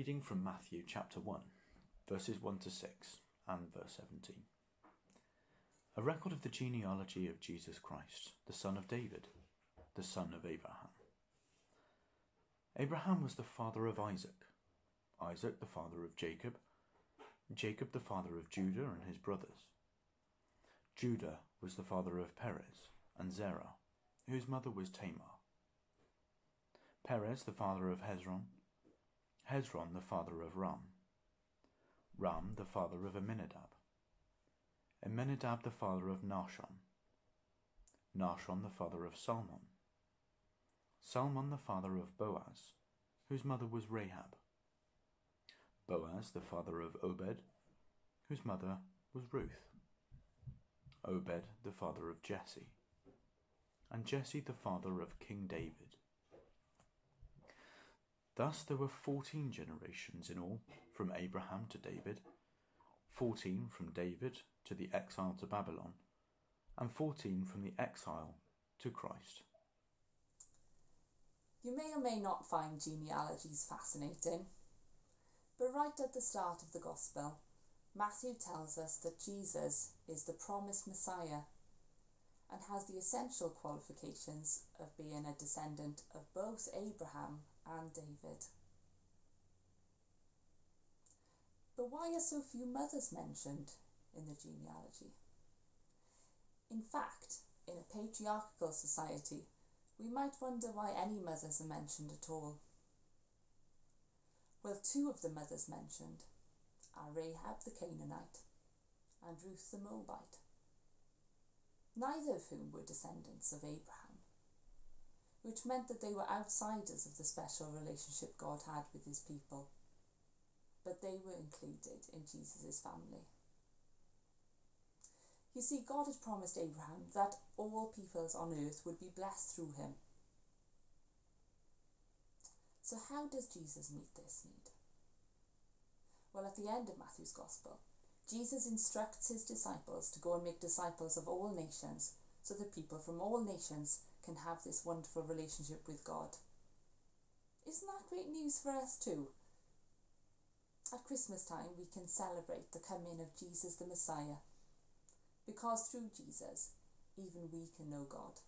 reading from Matthew chapter 1, verses 1 to 6 and verse 17. A record of the genealogy of Jesus Christ, the son of David, the son of Abraham. Abraham was the father of Isaac, Isaac the father of Jacob, Jacob the father of Judah and his brothers. Judah was the father of Perez and Zerah, whose mother was Tamar. Perez the father of Hezron, Hezron the father of Ram, Ram the father of Amminadab, Amminadab the father of Nahshon, Nahshon the father of Salmon, Salmon the father of Boaz, whose mother was Rahab, Boaz the father of Obed, whose mother was Ruth, Obed the father of Jesse, and Jesse the father of King David. Thus there were 14 generations in all, from Abraham to David, 14 from David to the exile to Babylon, and 14 from the exile to Christ. You may or may not find genealogies fascinating, but right at the start of the Gospel, Matthew tells us that Jesus is the promised Messiah and has the essential qualifications of being a descendant of both Abraham and David. But why are so few mothers mentioned in the genealogy? In fact, in a patriarchal society, we might wonder why any mothers are mentioned at all. Well, two of the mothers mentioned are Rahab the Canaanite and Ruth the Moabite, neither of whom were descendants of Abraham, which meant that they were outsiders of the special relationship God had with his people, but they were included in Jesus' family. You see, God had promised Abraham that all peoples on earth would be blessed through him. So how does Jesus meet this need? Well, at the end of Matthew's Gospel, Jesus instructs his disciples to go and make disciples of all nations, so that people from all nations can have this wonderful relationship with God. Isn't that great news for us too? At Christmas time, we can celebrate the coming of Jesus the Messiah, because through Jesus, even we can know God.